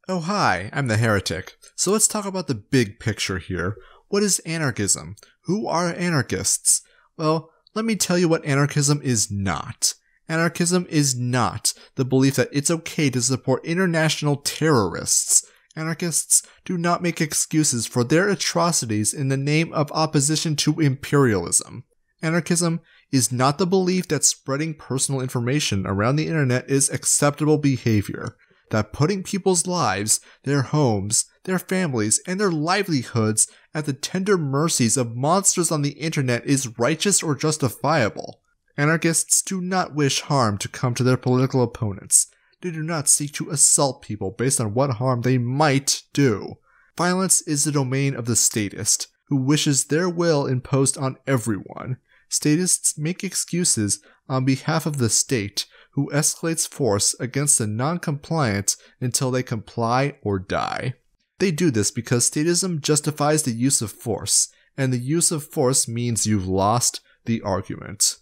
Oh hi, I'm the Heretic. So let's talk about the big picture here. What is anarchism? Who are anarchists? Well, let me tell you what anarchism is not. Anarchism is not the belief that it's okay to support international terrorists. Anarchists do not make excuses for their atrocities in the name of opposition to imperialism. Anarchism is not the belief that spreading personal information around the internet is acceptable behavior, that putting people's lives, their homes, their families, and their livelihoods at the tender mercies of monsters on the internet is righteous or justifiable. Anarchists do not wish harm to come to their political opponents. They do not seek to assault people based on what harm they might do. Violence is the domain of the statist, who wishes their will imposed on everyone. Statists make excuses on behalf of the state, who escalates force against the non-compliant until they comply or die. They do this because statism justifies the use of force, and the use of force means you've lost the argument.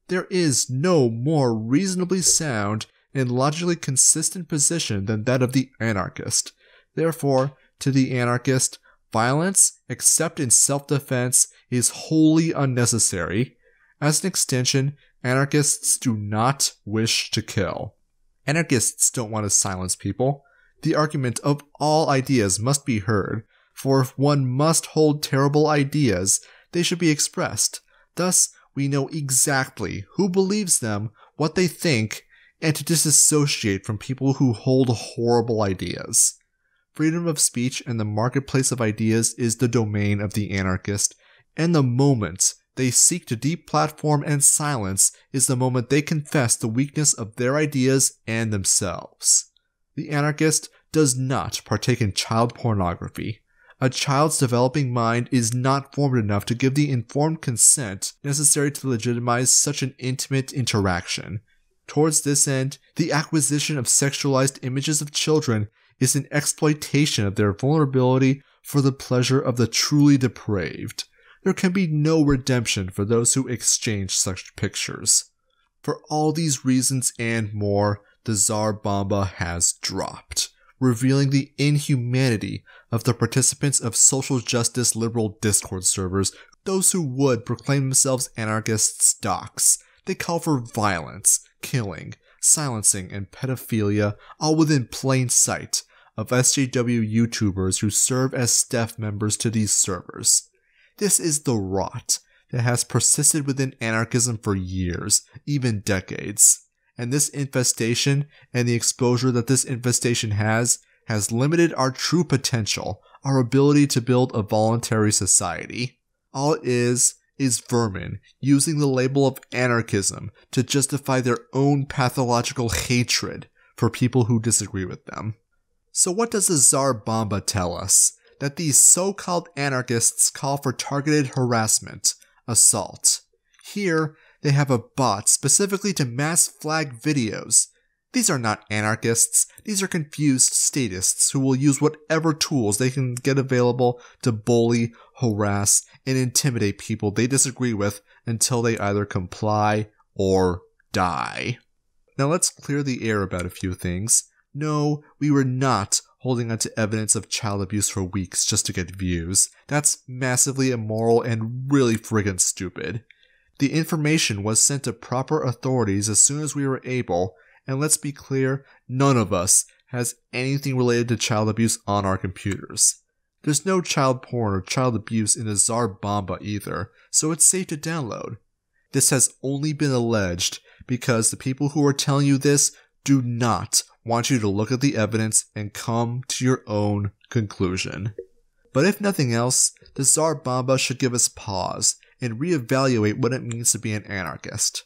There is no more reasonably sound and logically consistent position than that of the anarchist. Therefore, to the anarchist, violence, except in self-defense, is wholly unnecessary. As an extension, anarchists do not wish to kill. Anarchists don't want to silence people. The argument of all ideas must be heard, for if one must hold terrible ideas, they should be expressed. Thus, we know exactly who believes them, what they think, and to disassociate from people who hold horrible ideas. Freedom of speech and the marketplace of ideas is the domain of the anarchist, and the moment they seek to deplatform and silence is the moment they confess the weakness of their ideas and themselves. The anarchist does not partake in child pornography. A child's developing mind is not formed enough to give the informed consent necessary to legitimize such an intimate interaction. Towards this end, the acquisition of sexualized images of children is an exploitation of their vulnerability for the pleasure of the truly depraved. There can be no redemption for those who exchange such pictures. For all these reasons and more, the Tsar Bomba has dropped, revealing the inhumanity of the participants of social justice liberal Discord servers, those who would proclaim themselves anarchists docs. They call for violence, killing, silencing, and pedophilia, all within plain sight of SJW YouTubers who serve as staff members to these servers. This is the rot that has persisted within anarchism for years, even decades. And this infestation, and the exposure that this infestation has limited our true potential, our ability to build a voluntary society. All it is vermin using the label of anarchism to justify their own pathological hatred for people who disagree with them. So what does the Tsar Bomba tell us? That these so-called anarchists call for targeted harassment, assault. Here, they have a bot specifically to mass flag videos. These are not anarchists, these are confused statists who will use whatever tools they can get available to bully, harass, and intimidate people they disagree with until they either comply or die. Now let's clear the air about a few things. No, we were not holding onto evidence of child abuse for weeks just to get views. That's massively immoral and really friggin' stupid. The information was sent to proper authorities as soon as we were able, and let's be clear, none of us has anything related to child abuse on our computers. There's no child porn or child abuse in the Tsar Bomba either, so it's safe to download. This has only been alleged because the people who are telling you this do not want you to look at the evidence and come to your own conclusion. But if nothing else, the Tsar Bomba should give us pause and reevaluate what it means to be an anarchist.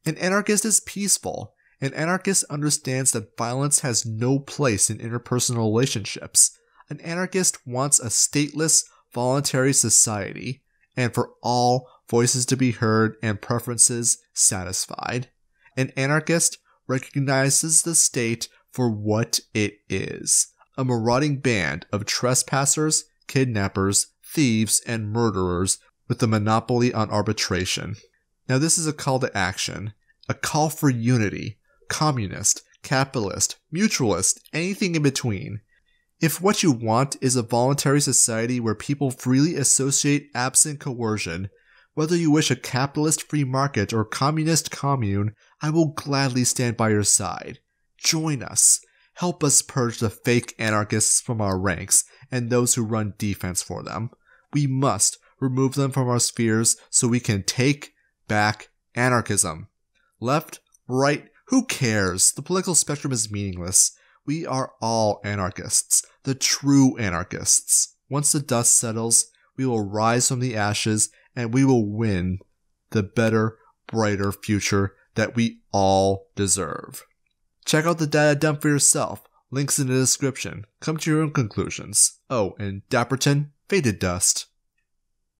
An anarchist is peaceful. An anarchist understands that violence has no place in interpersonal relationships. An anarchist wants a stateless, voluntary society, and for all voices to be heard and preferences satisfied. An anarchist recognizes the state for what it is, a marauding band of trespassers, kidnappers, thieves, and murderers with a monopoly on arbitration. Now this is a call to action, a call for unity, communist, capitalist, mutualist, anything in between. If what you want is a voluntary society where people freely associate absent coercion, whether you wish a capitalist free market or communist commune, I will gladly stand by your side. Join us. Help us purge the fake anarchists from our ranks and those who run defense for them. We must remove them from our spheres so we can take back anarchism. Left, right, who cares? The political spectrum is meaningless. We are all anarchists, the true anarchists. Once the dust settles, we will rise from the ashes and we will win the better, brighter future that we all deserve. Check out the data dump for yourself. Links in the description. Come to your own conclusions. Oh, and Dapperton, faded dust.